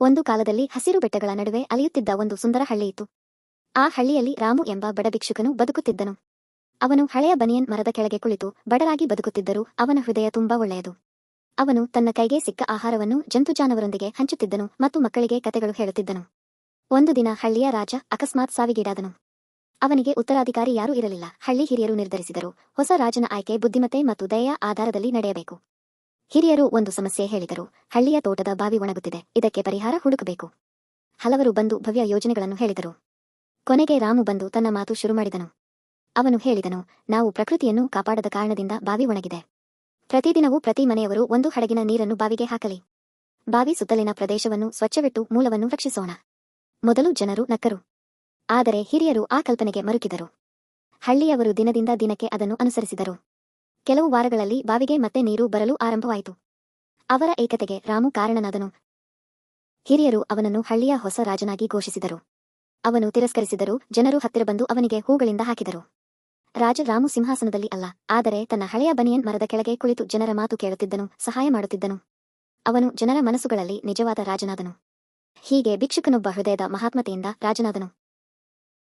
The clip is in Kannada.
ಒಂದು ಕಾಲದಲ್ಲಿ ಹಸಿರು ಬೆಟ್ಟಗಳ ನಡುವೆ ಅಲಿಯುತ್ತಿದ್ದ ಒಂದು ಸುಂದರ ಹಳ್ಳಿಯಿತ್ತು. ಆ ಹಳ್ಳಿಯಲ್ಲಿ ರಾಮು ಎಂಬ ಬಡ ಭಿಕ್ಷುಕನು ಬದುಕುತ್ತಿದ್ದನು. ಅವನು ಹಳೆಯ ಬನಿಯನ್ ಮರದ ಕೆಳಗೆ ಕುಳಿತು ಬಡರಾಗಿ ಬದುಕುತ್ತಿದ್ದರೂ ಅವನ ಹೃದಯ ತುಂಬಾ ಒಳ್ಳೆಯದು. ಅವನು ತನ್ನ ಕೈಗೆ ಸಿಕ್ಕ ಆಹಾರವನ್ನು ಜಂತುಜಾನವರೊಂದಿಗೆ ಹಂಚುತ್ತಿದ್ದನು ಮತ್ತು ಮಕ್ಕಳಿಗೆ ಕತೆಗಳು ಹೇಳುತ್ತಿದ್ದನು. ಒಂದು ದಿನ ಹಳ್ಳಿಯ ರಾಜ ಅಕಸ್ಮಾತ್ ಸಾವಿಗೀಡಾದನು. ಅವನಿಗೆ ಉತ್ತರಾಧಿಕಾರಿ ಯಾರೂ ಇರಲಿಲ್ಲ. ಹಳ್ಳಿ ಹಿರಿಯರು ನಿರ್ಧರಿಸಿದರು, ಹೊಸ ರಾಜನ ಆಯ್ಕೆ ಬುದ್ಧಿಮತ್ತೆ ಮತ್ತು ದಯೆಯ ಆಧಾರದಲ್ಲಿ ನಡೆಯಬೇಕು. ಹಿರಿಯರು ಒಂದು ಸಮಸ್ಯೆ ಹೇಳಿದರು. ಹಳ್ಳಿಯ ತೋಟದ ಬಾವಿ ಒಣಗುತ್ತಿದೆ, ಇದಕ್ಕೆ ಪರಿಹಾರ ಹುಡುಕಬೇಕು. ಹಲವರು ಬಂದು ಭವ್ಯ ಯೋಜನೆಗಳನ್ನು ಹೇಳಿದರು. ಕೊನೆಗೆ ರಾಮು ಬಂದು ತನ್ನ ಮಾತು ಶುರು ಮಾಡಿದನು. ಅವನು ಹೇಳಿದನು, ನಾವು ಪ್ರಕೃತಿಯನ್ನು ಕಾಪಾಡದ ಕಾರಣದಿಂದ ಬಾವಿ ಒಣಗಿದೆ. ಪ್ರತಿದಿನವೂ ಪ್ರತಿ ಮನೆಯವರು ಒಂದು ಹಡಗಿನ ನೀರನ್ನು ಬಾವಿಗೆ ಹಾಕಲಿ. ಬಾವಿ ಸುತ್ತಲಿನ ಪ್ರದೇಶವನ್ನು ಸ್ವಚ್ಛವಿಟ್ಟು ಮೂಲವನ್ನು ರಕ್ಷಿಸೋಣ. ಮೊದಲು ಜನರು ನಕ್ಕರು. ಆದರೆ ಹಿರಿಯರು ಆ ಕಲ್ಪನೆಗೆ ಮರುಕಿದರು. ಹಳ್ಳಿಯವರು ದಿನದಿಂದ ದಿನಕ್ಕೆ ಅದನ್ನು ಅನುಸರಿಸಿದರು. ಕೆಲವು ವಾರಗಳಲ್ಲಿ ಬಾವಿಗೆ ಮತ್ತೆ ನೀರು ಬರಲು ಆರಂಭವಾಯಿತು. ಅವರ ಏಕತೆಗೆ ರಾಮು ಕಾರಣನಾದನು. ಹಿರಿಯರು ಅವನನ್ನು ಹಳ್ಳಿಯ ಹೊಸ ರಾಜನಾಗಿ ಘೋಷಿಸಿದರು. ಅವನು ತಿರಸ್ಕರಿಸಿದರು. ಜನರು ಹತ್ತಿರ ಬಂದು ಅವನಿಗೆ ಹೂಗಳಿಂದ ಹಾಕಿದರು. ರಾಜ ರಾಮು ಸಿಂಹಾಸನದಲ್ಲಿ ಅಲ್ಲ, ಆದರೆ ತನ್ನ ಹಳೆಯ ಬನಿಯನ್ ಮರದ ಕೆಳಗೆ ಕುಳಿತು ಜನರ ಮಾತು ಕೇಳುತ್ತಿದ್ದನು, ಸಹಾಯ ಮಾಡುತ್ತಿದ್ದನು. ಅವನು ಜನರ ಮನಸ್ಸುಗಳಲ್ಲಿ ನಿಜವಾದ ರಾಜನಾದನು. ಹೀಗೆ ಭಿಕ್ಷುಕನೊಬ್ಬ ಹೃದಯದ ಮಹಾತ್ಮತೆಯಿಂದ ರಾಜನಾದನು.